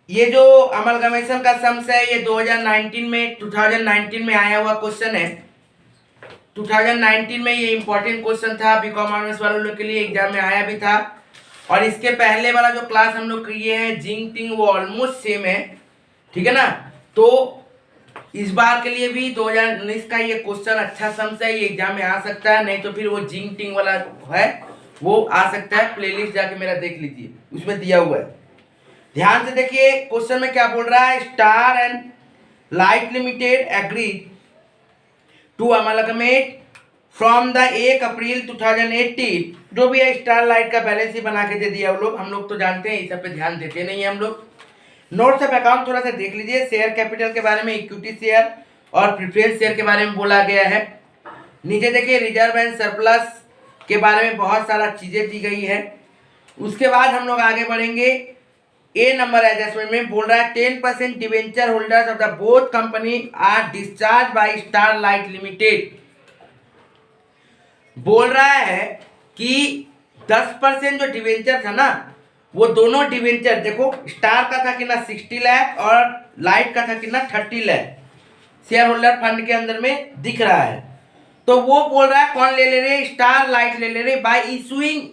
ये जो अमलगमेशन का सम्स है ये 2019 में आया हुआ क्वेश्चन है। 2019 में ये इंपॉर्टेंट क्वेश्चन था, बीकॉम ऑनर्स वाले लोग के लिए एग्जाम में आया भी था। और इसके पहले वाला जो क्लास हम लोग किए हैं जिंक टिंग वो ऑलमोस्ट सेम है, ठीक है ना। तो इस बार के लिए भी 2019 का ये क्वेश्चन अच्छा सम्स है, ये एग्जाम में आ सकता है, नहीं तो फिर वो जिंक टिंग वाला है वो आ सकता है। प्लेलिस्ट जाके मेरा देख लीजिए, उसमें दिया हुआ है। ध्यान से देखिए क्वेश्चन में क्या बोल रहा है। Star and light limited agreed to amalgamate from the 1 April 2018। जो भी है स्टार लाइट का बैलेंस ही बना के दे दिया वो लोग, हम लोग तो जानते हैं, इस सब पे ध्यान देते नहीं है हम लोग। नोट्स ऑफ अकाउंट थोड़ा सा देख लीजिए। शेयर कैपिटल के बारे में, इक्विटी शेयर और प्रेफरेंस शेयर के बारे में बोला गया है। नीचे देखिए रिजर्व एंड सरप्लस के बारे में बहुत सारा चीजें दी गई है। उसके बाद हम लोग आगे बढ़ेंगे। ए नंबर एडजस्टमेंट में बोल रहा है 10% debenture holders of the both company are discharge by star light limited. बोल रहा है कि 10% जो डिवेंचर था ना, वो दोनों डिवेंचर देखो, स्टार का था कितना 60 लाख और लाइट का था कितना 30 लाख शेयर होल्डर फंड के अंदर में दिख रहा है। तो वो बोल रहा है कौन ले ले रहे, स्टार लाइट ले ले रहे bye issuing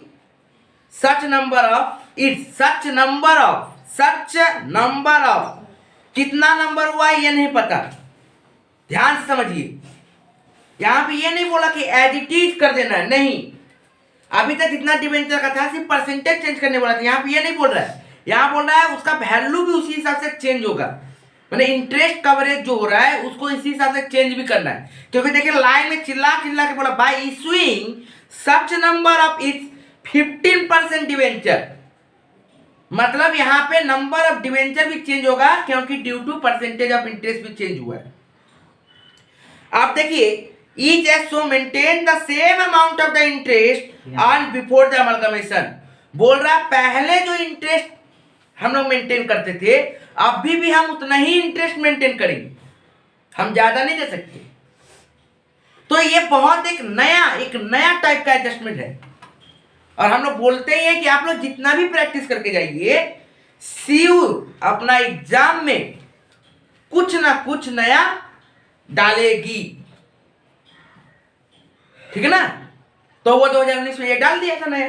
such number of कितना नंबर हुआ ये नहीं पता, ध्यान से समझिए। यहां पे ये नहीं बोला कि एज इट इज कर देना है, नहीं। अभी तक जितना डिवेंचर का था सिर्फ परसेंटेज चेंज करने वाला था, यहाँ पे ये नहीं बोल रहा है। यहाँ बोल रहा है उसका वैल्यू भी उसी हिसाब से चेंज होगा, मैंने इंटरेस्ट कवरेज जो हो रहा है उसको इसी हिसाब से चेंज भी करना है। क्योंकि देखिए लाइन में चिल्ला चिल्ला के बोला by issuing such number of its 15% debenture, मतलब यहाँ पे नंबर ऑफ डिवेंचर भी चेंज होगा क्योंकि due to percentage of interest भी चेंज हुआ है। आप देखिए each has to maintain the same amount of the interest earned before the amalgamation। बोल रहा पहले जो इंटरेस्ट हम लोग मेंटेन करते थे अभी भी हम उतना ही इंटरेस्ट मेंटेन करेंगे, हम ज्यादा नहीं दे सकते। तो ये बहुत एक नया टाइप का एडजस्टमेंट है। और हम लोग बोलते ही हैं कि आप लोग जितना भी प्रैक्टिस करके जाइए, सीयू अपना एग्जाम में कुछ ना कुछ नया डालेगी, ठीक है ना। तो वो 2019 में ये डाल दिया था नया,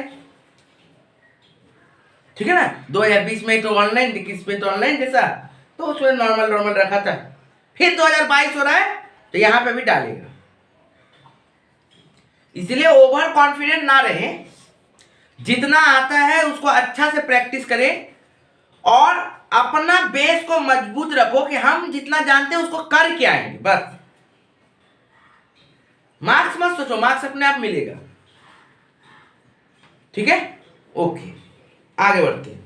ठीक है ना। 2020 में तो ऑनलाइन, 21 में तो ऑनलाइन जैसा, तो उसमें नॉर्मल रखा था। फिर 2022 हो रहा है तो यहां पे भी डालेगा। इसलिए ओवर कॉन्फिडेंट ना रहे, जितना आता है उसको अच्छा से प्रैक्टिस करें और अपना बेस को मजबूत रखो कि हम जितना जानते हैं उसको कर के आएंगे, बस। मार्क्स मत सोचो, मार्क्स अपने आप मिलेगा, ठीक है। ओके, आगे बढ़ते हैं।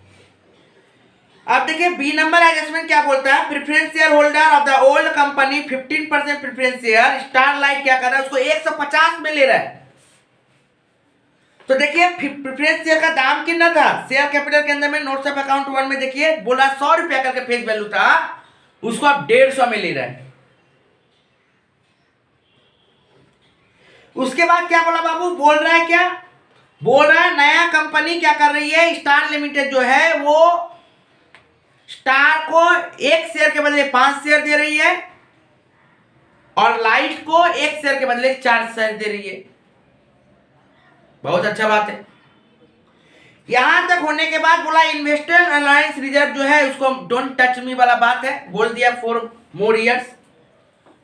अब देखिए बी नंबर एडजस्टमेंट क्या बोलता है। Preference share holder of the old company 15% preference share, star light क्या कर रहा है उसको 150 में ले रहा है। तो देखिए प्रेफरेंस शेयर का दाम कितना था शेयर कैपिटल के अंदर में, नोट्स ऑफ अकाउंट 1 में देखिए बोला 100 रुपया करके फेस वैल्यू था, उसको आप 150 में ले रहा है। उसके बाद क्या बोला बाबू, बोल रहा है क्या, बोल रहा है नया कंपनी क्या कर रही है, स्टार लिमिटेड जो है वो स्टार को 1 शेयर के बदले 5 शेयर दे रही है और लाइट को 1 शेयर के बदले 4 शेयर दे रही है। बहुत अच्छा बात है। यहां तक होने के बाद बोला इन्वेस्टर अलायंस रिजर्व जो है उसको डोंट टच मी वाला बात है, बोल दिया 4 मोर ईयर्स,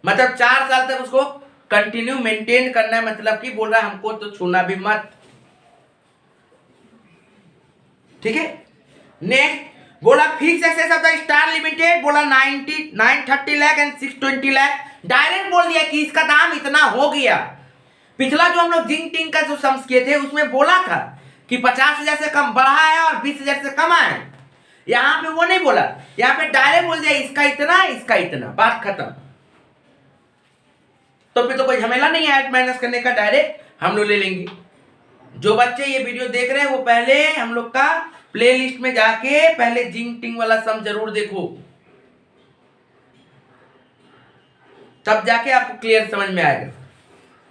मतलब 4 साल तक उसको कंटिन्यू मेंटेन करना है, मतलब कि बोल रहा है हमको तो छूना भी मत, ठीक है। नेक्स्ट बोला fix access of the star limited, बोला 930 लाख एंड 620 लाख, डायरेक्ट बोल दिया कि इसका दाम इतना हो गया। पिछला जो हम लोग जिंक टिंग का जो सम्स किए थे उसमें बोला था कि 50,000 से कम बढ़ा है और 20,000 से कम है, यहां पे वो नहीं बोला, यहां पे डायरेक्ट बोल दिया इसका इतना इसका इतना, बात खत्म। तो फिर तो कोई झमेला नहीं है ऐड माइनस करने का, डायरेक्ट हम लोग ले लेंगे। जो बच्चे ये वीडियो देख रहे हैं वो पहले हम लोग का प्लेलिस्ट में जाके पहले जिंक टिंग वाला सम जरूर देखो, तब जाके आपको क्लियर समझ में आएगा,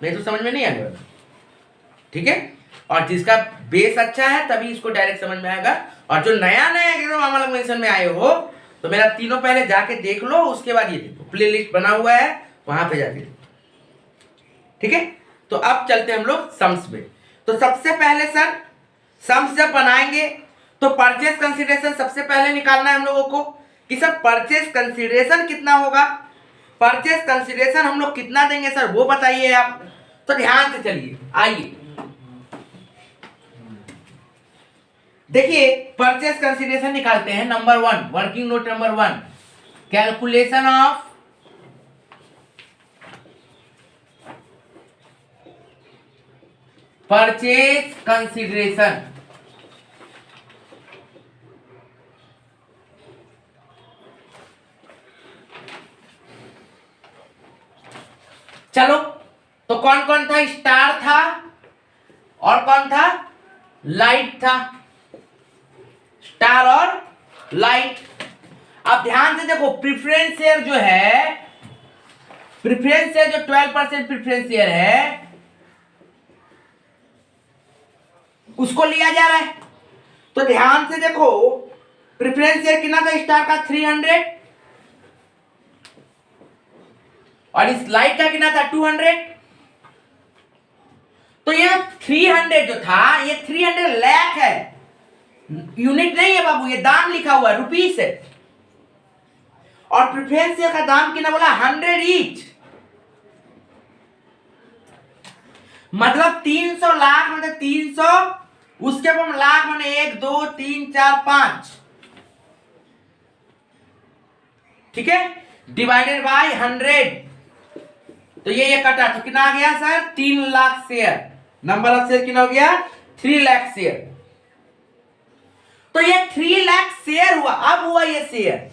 नहीं तो समझ में नहीं आएगा, ठीक है। और जिसका बेस अच्छा है तभी इसको डायरेक्ट समझ में आएगा। और जो नया एकदम अमलगमेशन में आए हो तो मेरा तीनों पहले जाके देख लो, उसके बाद ये देखो प्लेलिस्ट बना हुआ है, वहां पे जाके देखो। ठीक है, तो अब चलते हैं हम लोग सम्स में। तो सबसे पहले सर सम्स जब बनाएंगे तो परचेस कंसीडरेशन सबसे पहले निकालना है हम लोगों को कि सर परचेस कंसीडरेशन कितना होगा। परचेस कंसीडरेशन हम लोग कितना देंगे सर, वो बताइए आप। तो ध्यान से चलिए, आइए देखिए परचेस कंसीडरेशन निकालते हैं। Number 1, working note number 1, calculation of purchase consideration. चलो, तो कौन कौन था, स्टार था और कौन था, लाइट था, स्टार और लाइट। अब ध्यान से देखो, प्रेफरेंस शेयर जो है, प्रेफरेंस शेयर जो 12% प्रेफरेंस शेयर है उसको लिया जा रहा है। तो ध्यान से देखो, प्रेफरेंस शेयर कितना था स्टार का, 300, और इस लाइट का कितना था, 200। तो ये 300 जो था, ये 300 लाख है, यूनिट नहीं है बाबू, ये दाम लिखा हुआ है, रुपीस है। और प्रेफरेंस शेयर का दाम कितना बोला, 100 ईच, मतलब 300 लाख, मतलब 300, उसके ऊपर लाख मैंने 1 2 3 4 5, ठीक है, डिवाइडेड बाय 100। तो ये कटा, तो कितना आ गया sir, 3 lakh share. Number of share कितना हो गया, 3 लाख शेयर। तो ये 3 लाख शेयर हुआ। अब हुआ ये शेयर,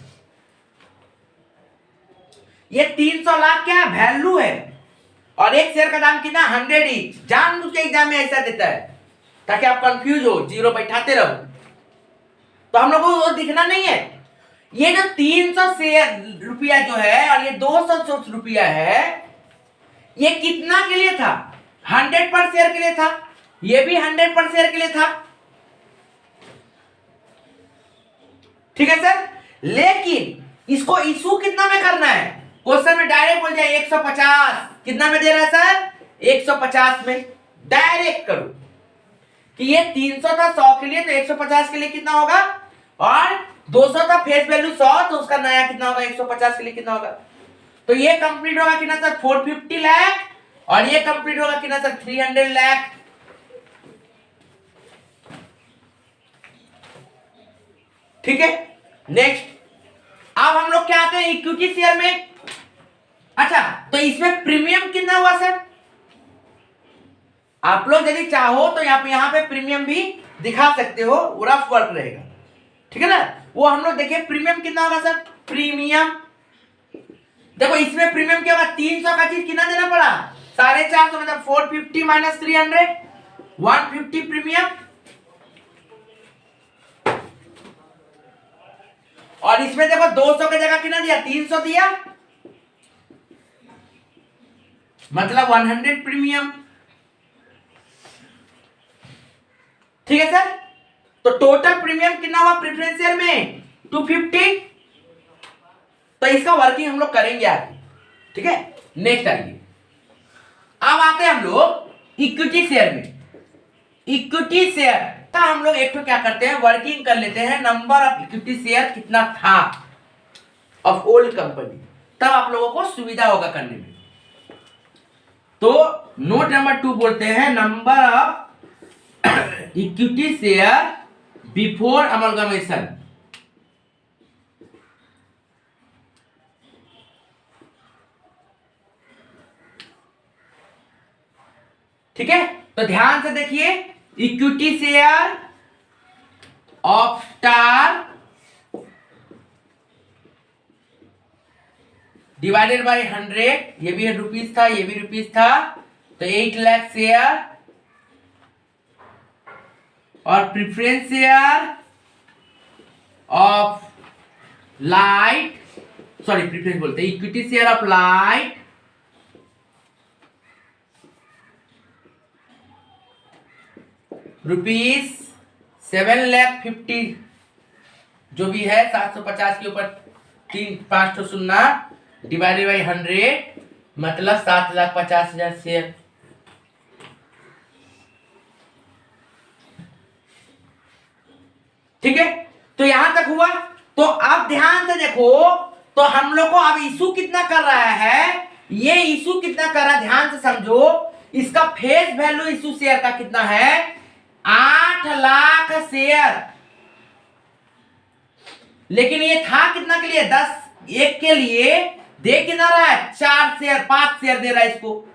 ये 300 लाख क्या वैल्यू है, और एक शेयर का दाम कितना, 100 ईच। जानबूझ के एग्जाम में ऐसा देता है ताकि आप कंफ्यूज हो, जीरो बैठाते रहो। तो हम लोग को वो दिखना नहीं है। ये जो 300 शेयर रुपया जो है और ये 200 रुपया है, ये कितना के लिए था, 100 पर शेयर के लिए था, ये भी 100 पर शेयर के लिए था। ठीक है सर, लेकिन इसको इशू कितना में करना है, क्वेश्चन में डायरेक्ट बोल जाए 150, कितना में दे रहा है सर, 150 में। डायरेक्ट करो कि ये 300 था 100 के लिए, तो 150 के लिए कितना होगा, और 200 था फेस वैल्यू 100, तो उसका नया कितना होगा, 150 के लिए कितना होगा। तो ये कंप्लीट होगा कितना सर, 450 लाख, और ये कंप्लीट होगा कितना सर, 300 लाख। ठीक है, नेक्स्ट अब हम लोग क्या आते हैं, इक्विटी शेयर में। अच्छा, तो इसमें प्रीमियम कितना हुआ सर, आप लोग यदि चाहो तो यहाँ पे प्रीमियम भी दिखा सकते हो, रफ वर्क रहेगा, ठीक है ना। वो हम लोग देखिए प्रीमियम कितना होगा सर, प्रीमियम देखो इसमें प्रीमियम क्या होगा, 300 का चीज कितना देना पड़ा, 450, मतलब 450 माइनस 300, 150 प्रीमियम। और इसमें देखो 200 की जगह कितना दिया, 300 दिया, मतलब 100 प्रीमियम। ठीक है सर, तो टोटल प्रीमियम कितना हुआ प्रेफरेंस शेयर में, 250। तो इसका वर्किंग हम लोग करेंगे आगे, ठीक है। नेक्स्ट आइए, अब आते हैं हम लोग इक्विटी शेयर में। इक्विटी शेयर का हम लोग एक तो क्या करते हैं, वर्किंग कर लेते हैं, नंबर ऑफ इक्विटी शेयर कितना था ऑफ ओल्ड कंपनी, तब आप लोगों को सुविधा होगा करने में। तो नोट नंबर 2 बोलते हैं, number of equity share before amalgamation. ठीक है, तो ध्यान से देखिए, equity share of star divided by 100, ये भी रुपीस था, ये भी रुपीस था, तो 8 लाख शेयर। और preference share of light, sorry preference बोलते हैं, equity share of light rupees 7,50,000, जो भी है 750 के ऊपर 5 तो सुनना डिवाइडेड बाई 100 मतलब 7,50,000 शेयर। ठीक है, तो यहां तक हुआ। तो अब ध्यान से देखो, तो हम लोग को अब इशू कितना कर रहा है, ये इशू कितना कर रहा है ध्यान से समझो। इसका फेस वैल्यू इशू शेयर का कितना है, 8 लाख शेयर। लेकिन ये था कितना के लिए, 10 एक के लिए दे कितना रहा है, 4 शेयर 5 शेयर दे रहा है इसको।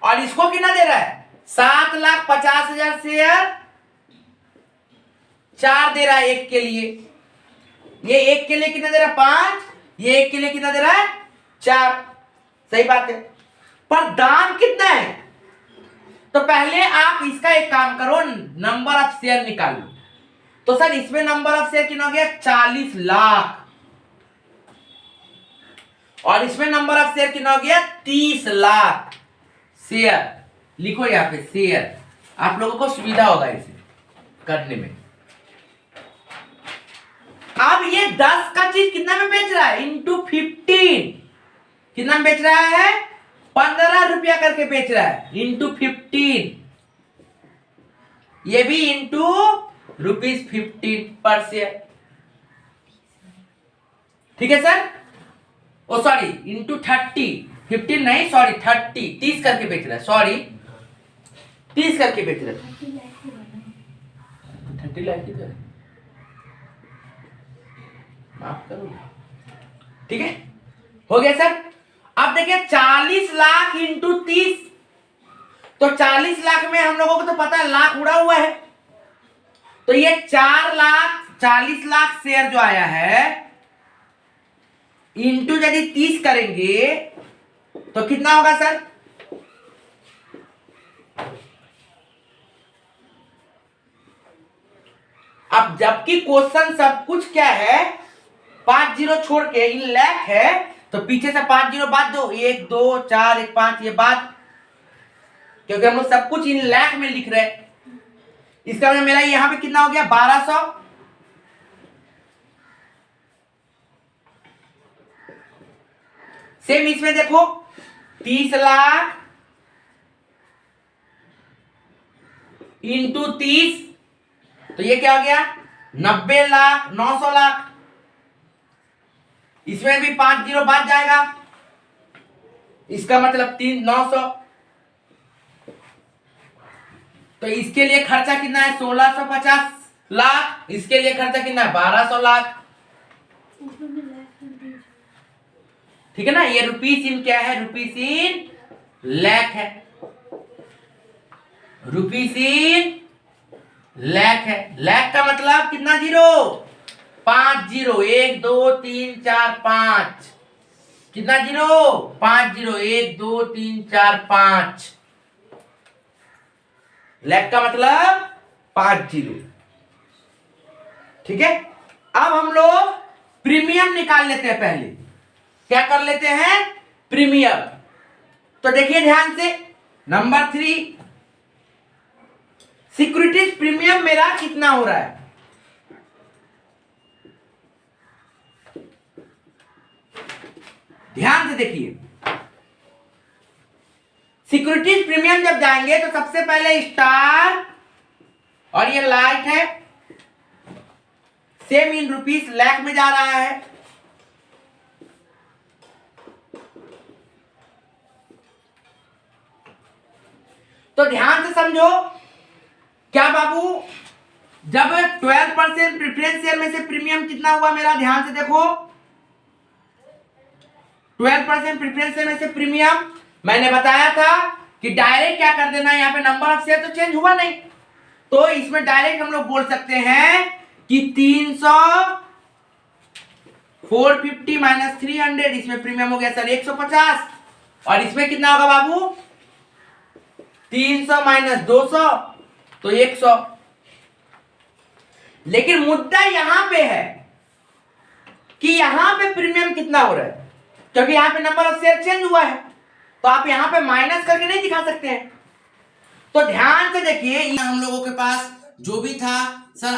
और इसको कितना दे रहा है, 7,50,000 शेयर 4 दे रहा है एक के लिए। ये एक के लिए कितना दे रहा है, 5, ये एक के लिए कितना दे रहा है, 4। सही बात है, पर दाम कितना है। तो पहले आप इसका एक काम करो, नंबर ऑफ शेयर निकालो। तो सर इसमें नंबर ऑफ शेयर कितना हो गया, 40 लाख। और इसमें नंबर ऑफ शेयर कितना हो गया, 30 लाख शेयर। लिखो यहां पे शेयर, आप लोगों को सुविधा होगा इसे करने में। अब ये 10 का चीज कितना में बेच रहा है, इंटू 15 कितना में बेच रहा है, 15 रुपया करके बेच रहा है, इंटू 15। ये भी इंटू ₹15 पर शेयर। ठीक है सर, ओ सॉरी इंटू 30, 15 नहीं सॉरी 30 करके बेच रहा है, सॉरी 30 करके बेच रहा है, 30 लाख की तो माफ करो। ठीक है, हो गया सर। अब देखिए 40 लाख इंटू 30, तो 40 लाख में हम लोगों को तो पता है लाख उड़ा हुआ है, तो ये 4 लाख 40 लाख शेयर जो आया है इंटू यदि 30 करेंगे तो कितना होगा सर, अब जबकि क्वेश्चन सब कुछ क्या है 5 जीरो छोड़ के इन लाख है, तो पीछे से 5 जीरो बाद दो, 1 2 4 1 5 ये बात, क्योंकि हम लोग सब कुछ इन लाख में लिख रहे हैं। इसका मतलब मेरा यहां पे कितना हो गया, 1200। सेम इसमें देखो 30 लाख इंटू 30, तो ये क्या हो गया, 90 लाख 900 लाख। इसमें भी 5 जीरो बाद जाएगा, इसका मतलब 900। तो इसके लिए खर्चा कितना है, 1650 लाख। इसके लिए खर्चा कितना है, 1200 लाख। ठीक है ना, ये रुपीस इन क्या है, रुपीस इन लाख है, रुपीस इन लाख है। लाख का मतलब कितना जीरो, 5 जीरो, 1 2 3 4 5, कितना जीरो, 5 जीरो, 1 2 3 4 5। लाख का मतलब 5 जीरो। ठीक है, अब हम लोग प्रीमियम निकाल लेते हैं। पहले क्या कर लेते हैं, प्रीमियम। तो देखिए ध्यान से, नंबर 3 सिक्योरिटीज प्रीमियम मेरा कितना हो रहा है, ध्यान से देखिए। सिक्योरिटीज प्रीमियम जब जाएंगे तो सबसे पहले स्टार और ये लाइट है, सेम इन रुपीस लाख में जा रहा है। तो ध्यान से समझो, क्या बाबू, जब 12% प्रेफरेंस शेयर में से प्रीमियम कितना हुआ मेरा, ध्यान से देखो 12% प्रेफरेंस शेयर में से प्रीमियम, मैंने बताया था कि डायरेक्ट क्या कर देना है, यहां पे नंबर ऑफ शेयर तो चेंज हुआ नहीं, तो इसमें डायरेक्ट हम लोग बोल सकते हैं कि 300 450 माइनस 300, इसमें प्रीमियम हो गया सर 150। और इसमें कितना होगा बाबू, 300 माइनस 200 तो 100। लेकिन मुद्दा यहां पे है कि यहां पे प्रीमियम कितना हो रहा है, क्योंकि यहां पे नंबर ऑफ शेयर चेंज हुआ है, तो आप यहां पे माइनस करके नहीं दिखा सकते हैं। तो ध्यान से देखिए, हम लोगों के पास जो भी था सर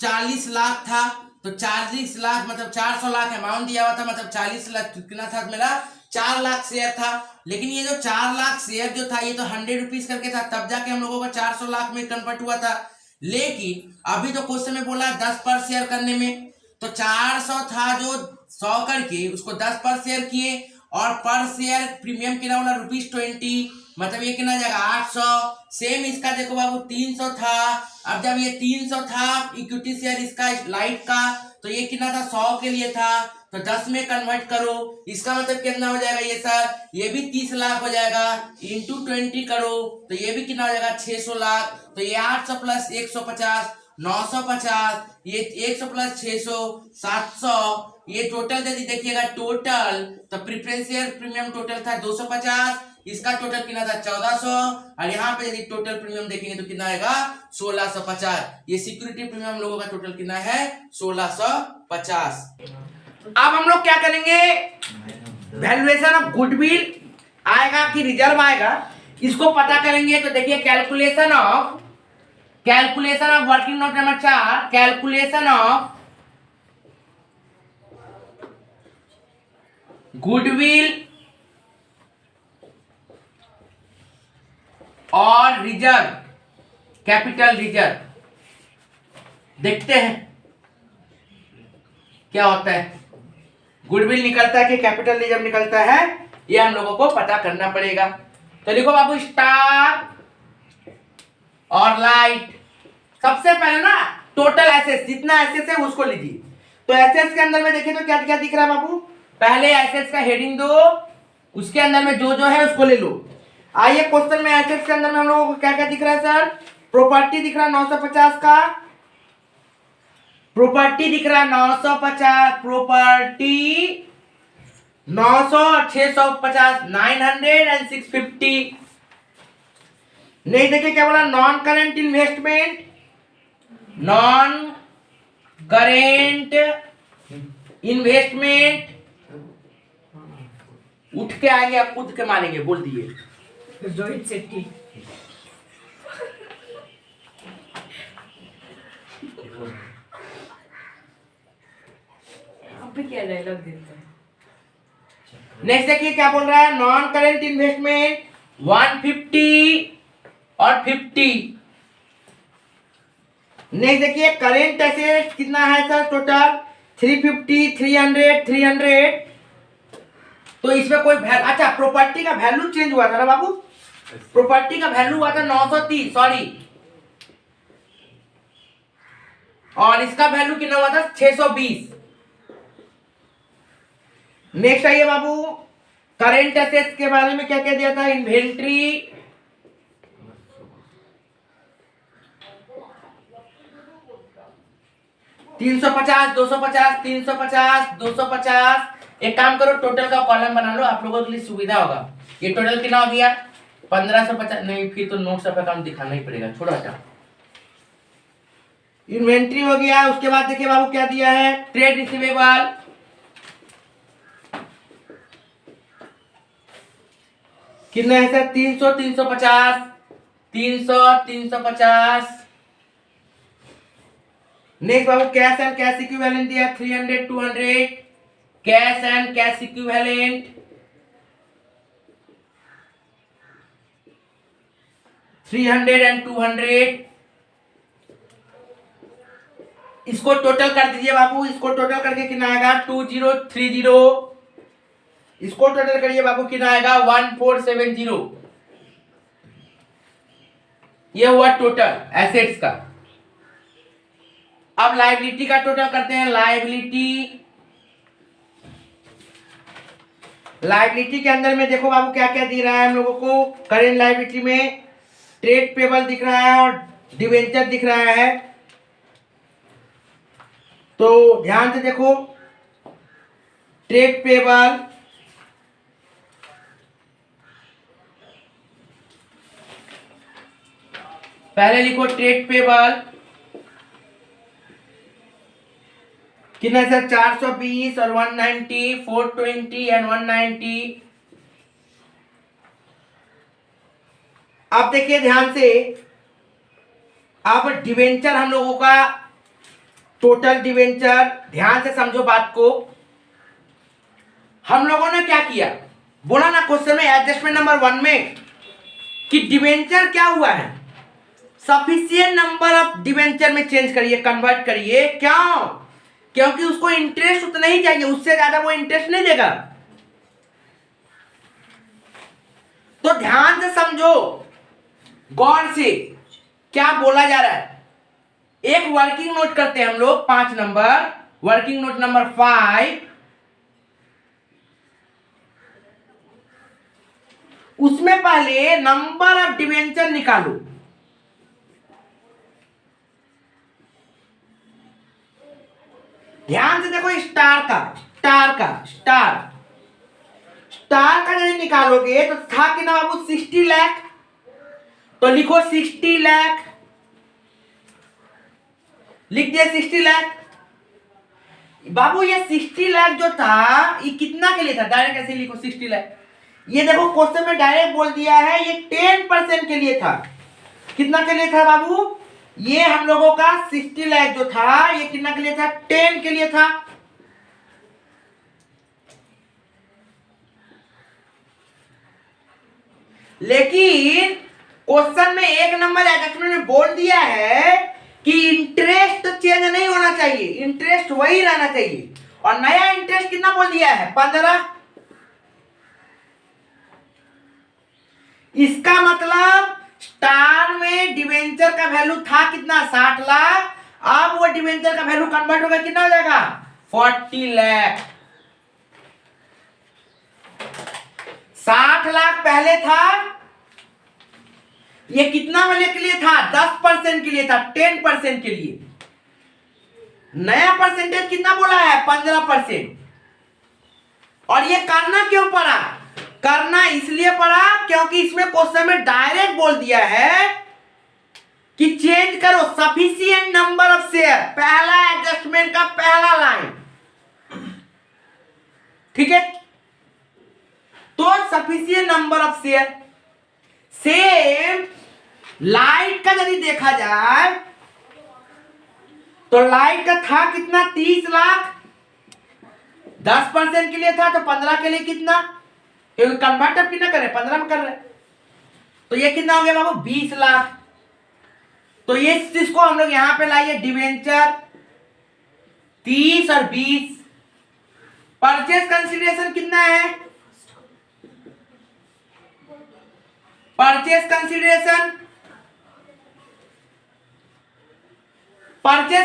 40 लाख था, तो 40 लाख मतलब 400 लाख अमाउंट दिया हुआ था, मतलब 40 लाख कितना था मेरा, 4 लाख शेयर था। लेकिन ये जो 4 लाख शेयर जो था ये तो 100 रुपीज करके था, तब जाके हम लोगों का 400 लाख में कन्वर्ट हुआ था। लेकिन अभी तो क्वेश्चन में बोला 10 पर शेयर करने में, तो 400 था जो 100 करके उसको 10 पर शेयर किए, और पर शेयर प्रीमियम कितना बोला ₹20, मतलब ये कितना जाएगा 800। सेम इसका देखो बाबू 300 था, अब जब ये 300 था इक्विटी शेयर इसका लाइफ का, तो ये कितना था 100 के लिए था, तो 10 में कन्वर्ट करो, इसका मतलब कितना हो जाएगा ये सर, ये भी 30 लाख हो जाएगा, इंटू 20 करो तो ये भी कितना हो जाएगा 600 लाख। तो ये 800 प्लस 150 950, ये 100 प्लस 600 700, ये टोटल यदि देखिएगा टोटल, तो प्रेफरेंस शेयर प्रीमियम टोटल था 250, इसका टोटल कितना था 1400, और यहाँ पे यदि टोटल प्रीमियम देखेंगे तो कितना आएगा 1650। ये सिक्योरिटी प्रीमियम लोगों का टोटल कितना है 1650। अब हम लोग क्या करेंगे, वैल्यूएशन ऑफ गुडविल आएगा कि रिजर्व आएगा, इसको पता करेंगे। तो देखिए calculation of working note number 4, calculation of goodwill और रिजर्व, कैपिटल रिजर्व, देखते हैं क्या होता है, गुडविल निकलता है कि कैपिटल रिजर्व निकलता है, ये हम लोगों को पता करना पड़ेगा। तो देखो बाबू स्टार और लाइट, सबसे पहले ना टोटल एसेट्स, जितना एसेट्स है उसको लीजिए। तो एसेट्स के अंदर में देखिए तो क्या क्या दिख रहा है बाबू, पहले एसेट्स का हेडिंग दो, उसके अंदर में जो जो है उसको ले लो। आइए क्वेश्चन में एसेट्स के अंदर में हम लोगों को क्या क्या दिख रहा है सर, प्रॉपर्टी दिख रहा है 950 का, प्रॉपर्टी दिख रहा है 950, प्रॉपर्टी 900, 650, 900 एंड 650। नहीं देखिए क्या बोला, non current investment, non current investment, उठ के आएंगे आप कूद के मारेंगे, बोल दिए रोहित शेट्टी। अब क्या डायलॉग देते हैं। नेक्स्ट देखिए क्या बोल रहा है, नॉन करेंट इन्वेस्टमेंट 150 और 50। नेक्स्ट देखिए करेंट एसेट कितना है सर, टोटल 350, 300, 300। तो इसमें कोई वैल्यू, अच्छा प्रॉपर्टी का वैल्यू चेंज हुआ था ना बाबू, प्रॉपर्टी का वैल्यू हुआ था 930, सॉरी, और इसका वैल्यू कितना हुआ था 620। नेक्स्ट आइए बाबू, करेंट एसेट्स के बारे में क्या क्या दिया था, इन्वेंट्री, $350, $250, $350, $250। एक काम करो टोटल का कॉलम बना लो, आप लोगों के लिए सुविधा होगा। ये टोटल कितना हो गया 1550, नहीं फिर तो नोट्स पे काम दिखाना ही पड़ेगा, छोड़ो हटा। इन्वेंट्री हो गया, उसके बाद देखिए बाबू क्या दिया है, ट्रेड रिसीवेबल, कितना है sir 300, 350, 300, 350। Next Babu cash and cash equivalent दिया 300, 200, cash and cash equivalent 300 and 200। इसको टोटल कर दीजिए बाबू, इसको टोटल करके कितना आएगा 2030, इसको टोटल करिए बाबू कितना आएगा 1470। ये हुआ टोटल एसेट्स का। अब लायबिलिटी का टोटल करते हैं, लायबिलिटी के अंदर में देखो बाबू क्या क्या दिख रहा है हम लोगों को, करेंट लायबिलिटी में ट्रेड पेबल दिख रहा है और डिवेंचर दिख रहा है। तो ध्यान से देखो, ट्रेड पेबल, पहले लिखो ट्रेड पेबल कितना सर 420 और 190, 420 एंड 190। अब देखिए ध्यान से, अब डिवेंचर हम लोगों का टोटल डिवेंचर, ध्यान से समझो बात को। हम लोगों ने क्या किया, बोला ना क्वेश्चन में एडजस्टमेंट नंबर 1 में कि डिवेंचर क्या हुआ है, सफिशिएंट नंबर ऑफ डिवेंचर में चेंज करिए, कन्वर्ट करिए। क्यों? क्योंकि उसको इंटरेस्ट उतना ही चाहिए, उससे ज्यादा वो इंटरेस्ट नहीं देगा। तो ध्यान से समझो, गौर से क्या बोला जा रहा है। एक वर्किंग नोट करते हैं हम लोग 5 नंबर, वर्किंग नोट नंबर 5। उसमें पहले नंबर ऑफ डिवेंचर निकालो। ध्यान से देखो, स्टार का यदि निकालोगे तो था कितना बाबू, 60 लाख। तो लिखो 60 लाख, लिख दिया 60 लाख। बाबू ये 60 लाख जो था ये कितना के लिए था, डायरेक्ट ऐसे लिखो 60 लाख। ये देखो क्वेश्चन में डायरेक्ट बोल दिया है ये 10% के लिए था। कितना के लिए था बाबू, ये हम लोगों का 60 लाख जो था ये कितना के लिए था, 10 के लिए था। लेकिन क्वेश्चन में 1 नंबर एडजस्टमेंट में बोल दिया है कि इंटरेस्ट चेंज नहीं होना चाहिए, इंटरेस्ट वही रहना चाहिए। और नया इंटरेस्ट कितना बोल दिया है, 15। इसका मतलब स्टार में डिवेंचर का वैल्यू था कितना, 60 लाख। अब वो डिवेंचर का वैल्यू कन्वर्ट होगा, कितना हो जाएगा, 40 लाख। 60 लाख पहले था, ये कितना वाले के लिए था, 10% के लिए था, 10% के लिए। नया परसेंटेज कितना बोला है, 15%। और ये करना क्यों पड़ा, करना इसलिए पड़ा क्योंकि इसमें क्वेश्चन में डायरेक्ट बोल दिया है कि चेंज करो सफिशिएंट नंबर ऑफ शेयर, पहला एडजस्टमेंट का पहला लाइन। ठीक है, तो sufficient number of share. Same light का यदि देखा जाए तो लाइट का था कितना, 30 लाख। 10% के लिए था तो 15 के लिए कितना, क्योंकि कन्वर्ट अब कितना कर रहे, 15 में कर रहे। तो ये कितना हो गया बाबू, 20 लाख। तो ये चीज को हम लोग यहां पे लाइए, डिवेंचर 30 और 20। परचेज कंसीडरेशन कितना है, परचेज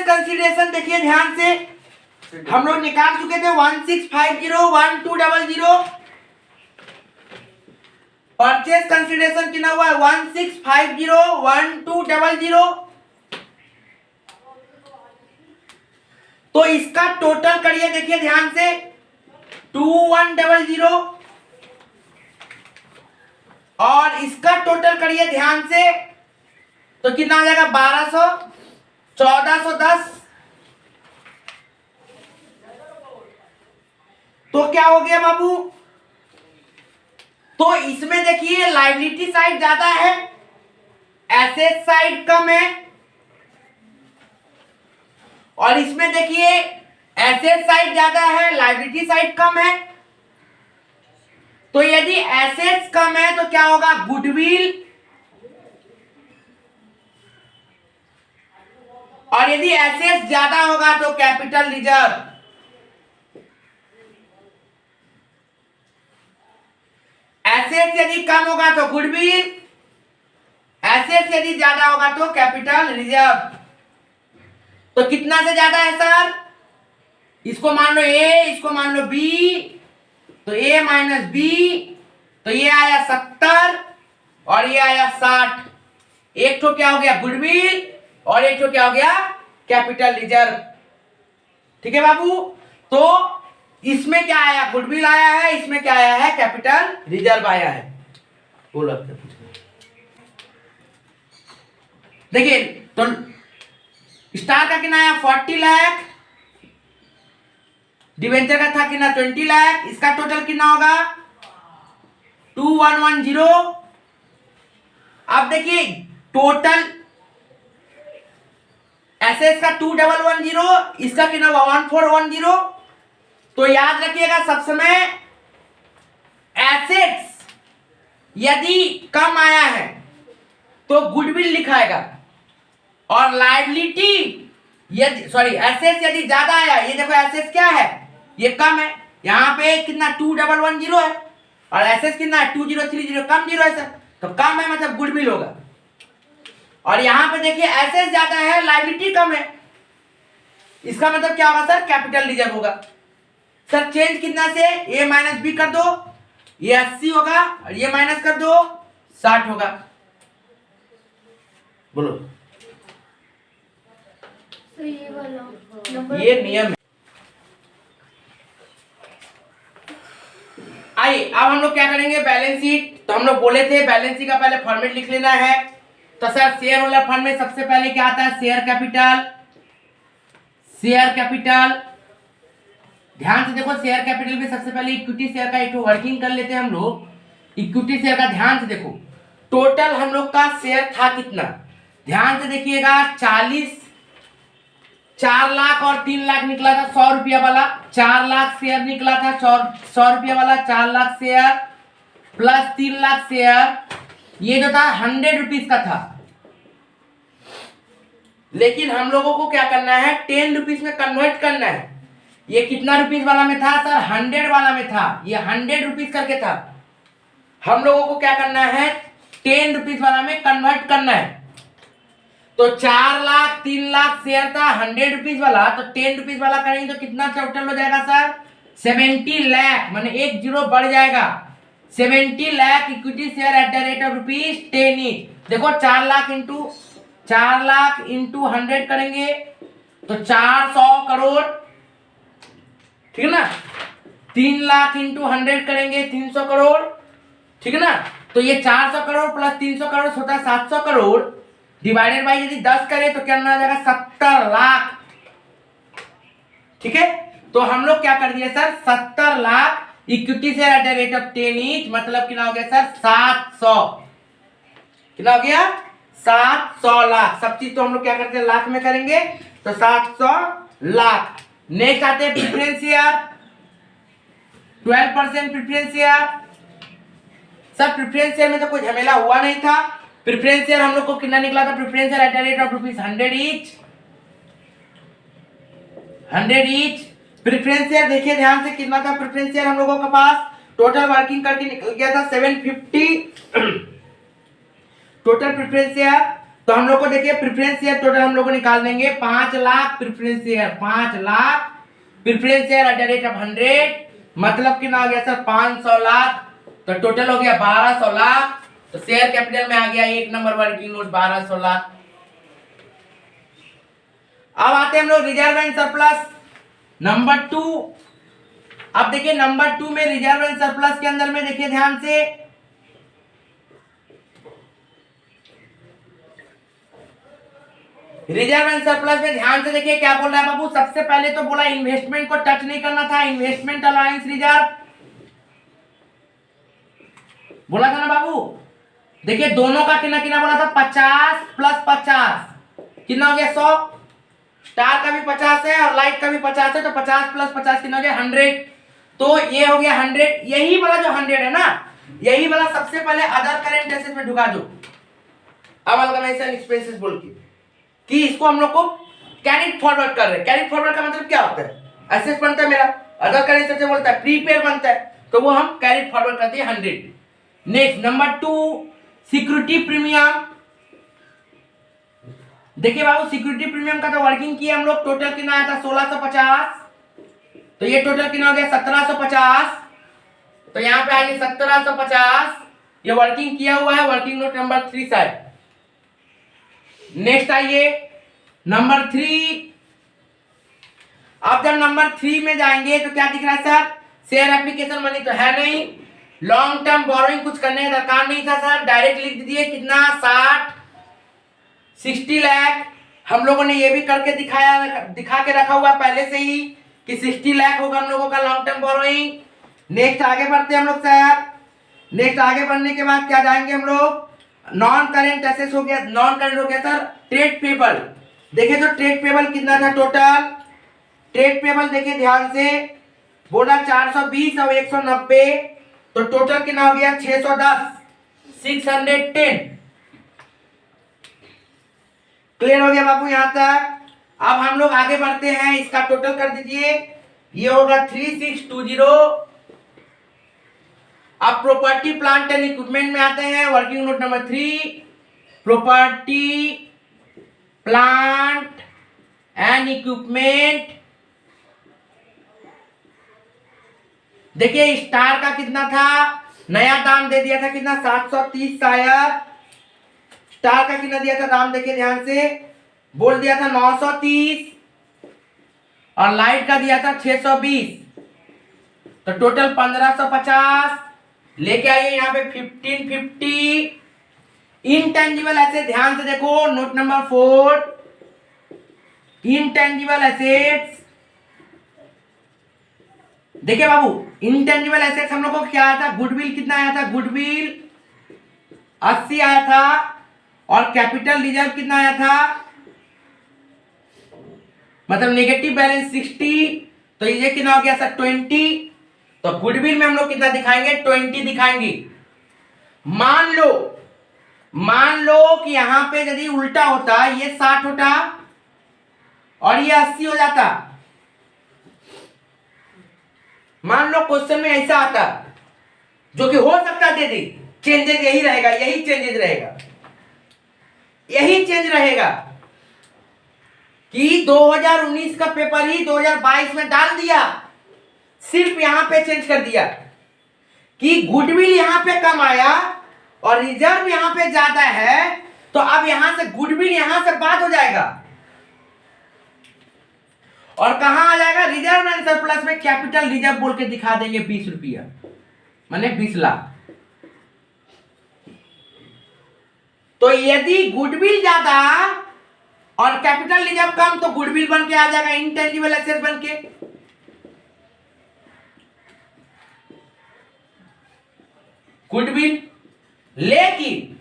कंसीडरेशन देखिए ध्यान से, हम लोग निकाल चुके थे 16501200। परचेज कंसीडरेशन कितना हुआ है, 16501200। तो इसका टोटल करिए, देखिए ध्यान से, 2100। और इसका टोटल करिए ध्यान से, तो कितना हो जाएगा, 1200, 1410। तो क्या हो गया बाबू, तो इसमें देखिए लायबिलिटी साइड ज्यादा है, एसेट साइड कम है। और इसमें देखिए एसेट साइड ज्यादा है, लायबिलिटी साइड कम है। तो यदि एसेट्स कम है तो क्या होगा, गुडविल। और यदि एसेट्स ज्यादा होगा तो कैपिटल रिजर्व। एसेट्स यदि कम होगा तो गुडविल, एसेट्स यदि ज्यादा होगा तो कैपिटल रिजर्व। तो कितना से ज्यादा है सर, इसको मान लो ए, इसको मान लो बी, तो ए माइनस बी, तो ये आया 70 और ये आया 60। एक तो क्या हो गया, गुडविल, और एक तो क्या हो गया, कैपिटल रिजर्व। ठीक है बाबू, तो इसमें क्या आया, गुडविल आया है, इसमें क्या आया है, कैपिटल रिजर्व आया है। बोलो देखिए, तो स्टार का कितना आया, 40 लाख। डिवेंचर का था कितना, 20 लाख। इसका टोटल कितना होगा, 2110। अब देखिए टोटल एसएस का 2110, इसका कितना हुआ 1410। तो याद रखिएगा सब समय एसेट्स यदि कम आया है तो गुडविल लिखाएगा, और लायबिलिटी यदि एसेट्स यदि ज्यादा आया, ये देखो एसेट्स क्या है, ये कम है, यहाँ पे कितना 2110 है, और एसेट्स कितना है 2030, कम जीरो है सर, तो कम है मतलब गुडविल होगा। और यहाँ पे देखिए एसेट्स ज्यादा है, लायबिलिटी कम है, इसका मतलब क्या होगा सर, कैपिटल रिजर्व होगा। सर चेंज कितना से, ए माइनस बी कर दो, ये 80 होगा, और ये माइनस कर दो 60 होगा। बोलो तो ये वाला नंबर, ये नियम है। आइए अब हम लोग क्या करेंगे, बैलेंस शीट। तो हम लोग बोले थे बैलेंस शीट का पहले फॉर्मेट लिख लेना है। तो सर शेयर होल्डर फंड में सबसे पहले क्या आता है, शेयर कैपिटल। शेयर कैपिटल ध्यान से देखो, शेयर कैपिटल में सबसे पहले इक्विटी शेयर का एक वर्किंग कर लेते हैं हम लोग। इक्विटी शेयर का ध्यान से देखो, टोटल हम लोग का शेयर था कितना, ध्यान से देखिएगा 4 लाख और 3 लाख निकला था 100 रुपया वाला, 4 लाख शेयर निकला था 100 रुपया वाला, 4 lakh share plus 3 lakh share, ये जो था 100 रुपीज का था। लेकिन हम लोगों को क्या करना है, 10 रुपीज में कन्वर्ट करना है। ये कितना रुपीज वाला में था सर, 100 वाला में था, ये 100 रुपीज करके था। हम लोगों को क्या करना है, 10 रुपीज वाला में कन्वर्ट करना है। तो 4 लाख 3 लाख शेयर था 100 रुपीज वाला, तो 10 रुपीज वाला करेंगे तो कितना टोटल हो जाएगा सर, 70 लाख, माने एक जीरो बढ़ जाएगा, 70 lakh equity share at the rate of ₹10 each. देखो 4 लाख इंटू 100 करेंगे तो 400 करोड़, ठीक है ना। 3 लाख इंटू 100 करेंगे 300 करोड़, ठीक है ना। तो ये 400 करोड़ प्लस 300 करोड़ होता है 700 करोड़, डिवाइडेड बाई यदि 10 करें तो क्या आ जाएगा 70 लाख, ठीक है। तो हम लोग क्या कर दिए sir, 70 lakh equity share at the rate of 10 each, मतलब कितना हो गया सर 700, कितना हो गया 700 लाख। सब चीज तो हम लोग क्या करते हैं लाख में करेंगे, तो 700 लाख। नेक्स्ट आते हैं preference share, 12% preference share. Sir preference share में तो कोई झमेला हुआ नहीं था। प्रेफरेंस शेयर हम लोग को कितना निकला था, preference share at the rate of ₹100 each, 100 each. Preference share देखिए ध्यान से कितना था प्रेफरेंस शेयर हम लोगों के पास, टोटल वर्किंग करके निकल गया था 750 टोटल प्रेफरेंस शेयर। तो हम लोग को देखिए प्रेफरेंस शेयर टोटल हम लोग को निकाल देंगे 5 lakh preference share, 5 lakh preference share at the rate of 100, मतलब कितना हो गया सर 500 लाख। तो टोटल हो गया 1200 लाख। तो शेयर कैपिटल में आ गया 1 नंबर वर्किंग नोट 1200 लाख। अब आते हैं हम लोग रिजर्व एंड सरप्लस नंबर 2। अब देखिए नंबर 2 में रिजर्व एंड सरप्लस के अंदर में देखिए ध्यान से, रिजर्व एंड सरप्लस में ध्यान से देखिए क्या बोल रहा है बाबू। सबसे पहले तो बोला इन्वेस्टमेंट को टच नहीं करना था, इन्वेस्टमेंट अलाउंस रिजर्व बोला था ना बाबू। देखिए दोनों का कितना कितना बोला था, 50 प्लस 50 कितना हो गया 100, स्टार का भी 50 है और लाइट का भी 50 है, तो 50 प्लस 50 कितना हो गया 100। तो ये हो गया 100, यही वाला जो 100 है ना, यही वाला सबसे पहले अदर करेंट एसेट में ढुका दो, अमलगमेशन एक्सपेंसेस बोल के, कि इसको हम लोग को कैरिड फॉरवर्ड कर रहे हैं। कैरिड फॉरवर्ड का मतलब क्या होता है, एसेट बनता है मेरा, अदर करेंट एसेट बोलता है प्रीपेड बनता है, तो वो हम कैरिड फॉरवर्ड करते हैं 100। Next number 2 security premium. देखिए बाबू सिक्योरिटी प्रीमियम का तो वर्किंग किया हम लोग, टोटल कितना आया था 1650, तो ये टोटल कितना हो गया 1750, तो यहाँ पे आइए 1750, ये वर्किंग किया हुआ है, working note number 3 side. Next आइए नंबर 3। अब जब नंबर 3 में जाएंगे तो क्या दिख रहा है सर, शेयर एप्लीकेशन मनी तो है नहीं, लॉन्ग टर्म बोरोइंग कुछ करने का दरकार नहीं था सर, डायरेक्ट लिख दीजिए कितना 60 लाख। हम लोगों ने ये भी करके दिखा के रखा हुआ पहले से ही कि 60 लाख होगा हम लोगों का लॉन्ग टर्म बोरोइंग। नेक्स्ट आगे बढ़ते हैं हम लोग सर। नेक्स्ट आगे बढ़ने के बाद क्या जाएंगे हम लोग, नॉन करेंट एसेट्स हो गया, नॉन करेंट हो गया सर ट्रेड पेबल। देखिए तो ट्रेड पेबल कितना था टोटल, ट्रेड पेबल देखिए ध्यान से, बोला 420 और 190, तो टोटल कितना हो गया 610, 610। क्लियर हो गया बाबू यहाँ तक। अब हम लोग आगे बढ़ते हैं, इसका टोटल कर दीजिए, ये होगा 3620। अब प्रॉपर्टी प्लांट एंड इक्विपमेंट में आते हैं, working note number 3, property plant and equipment. देखिए स्टार का कितना था, नया दाम दे दिया था कितना 730 शायद, स्टार का कितना दिया था दाम, देखिए ध्यान से, बोल दिया था 930, और लाइट का दिया था 620, तो टोटल 1550। लेके आइए यहाँ पे 1550। इनटेंजिबल एसेट ध्यान से देखो, नोट नंबर 4, इनटेंजिबल एसेट्स। देखिए बाबू, इनटेंजिबल एसेट्स हम लोग को क्या आया था, गुडविल कितना आया था, गुडविल 80 आया था, और कैपिटल रिजर्व कितना आया था, मतलब नेगेटिव बैलेंस 60, तो ये कितना हो गया सर 20। तो गुडविल में हम लोग कितना दिखाएंगे, 20 दिखाएंगे। मान लो कि यहां पे यदि उल्टा होता, ये 60 होता और ये 80 हो जाता, मान लो क्वेश्चन में ऐसा आता, जो कि हो सकता दे दे, चेंजेस यही रहेगा, यही चेंजेस रहेगा, यही चेंज रहेगा कि 2019 का पेपर ही 2022 में डाल दिया, सिर्फ यहां पे चेंज कर दिया कि गुडविल यहां पे कम आया और रिजर्व यहां पे ज्यादा है, तो अब यहां से गुडविल यहां से बात हो जाएगा और कहां आ जाएगा, रिजर्व एंड सरप्लस में कैपिटल रिजर्व बोल के दिखा देंगे 20 रुपया, माने 20 लाख। तो यदि गुडविल ज्यादा और कैपिटल रिजर्व कम, तो गुडविल बन के आ जाएगा इंटेंजिबल एसेट बन के। गुडविल, लेकिन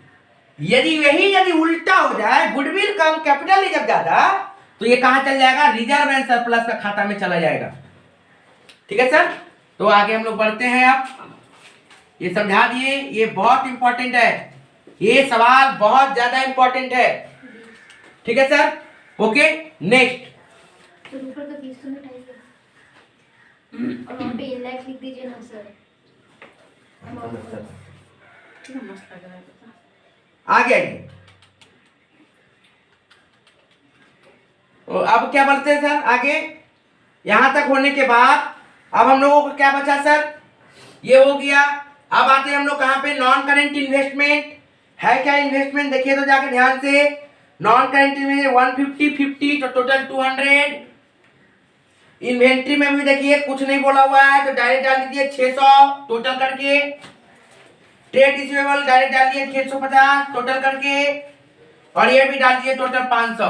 यदि उल्टा हो जाए, गुडविल कम कैपिटल रिजर्व ज्यादा, तो ये कहां चल जाएगा, रिजर्व एंड सरप्लस का खाता में चला जाएगा। ठीक है सर, तो आगे हम लोग बढ़ते हैं। अब ये समझा दिए, ये बहुत इंपॉर्टेंट है, ये सवाल बहुत ज्यादा इंपॉर्टेंट है। ठीक है सर, ओके नेक्स्ट। तो ऊपर का 20 तो मिटाइए और वहाँ पे इनलाइट लिख दीजिए ना सर। कितना मस्त लग रहा है पता। आगे आइए, अब क्या बढ़ते हैं सर आगे। यहां तक होने के बाद अब हम लोगों को क्या बचा सर, ये हो गया। अब आते हैं हम लोग कहां पे, नॉन करेंट इन्वेस्टमेंट है क्या, इन्वेस्टमेंट देखिए तो जाके ध्यान से, नॉन करेंट में 150 50, तो टोटल 200। इन्वेंट्री में भी देखिए कुछ नहीं बोला हुआ है, तो डायरेक्ट डाल दीजिए 600 टोटल करके। ट्रेड रिसीवेबल डायरेक्ट डाल दिए 650 टोटल करके, और ये भी डाल दिए टोटल 500,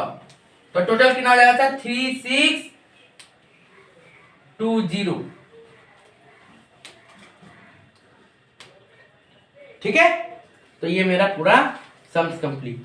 तो टोटल कितना हो जाएगा सर 3620। ठीक है, तो ये मेरा पूरा सम्स कंप्लीट।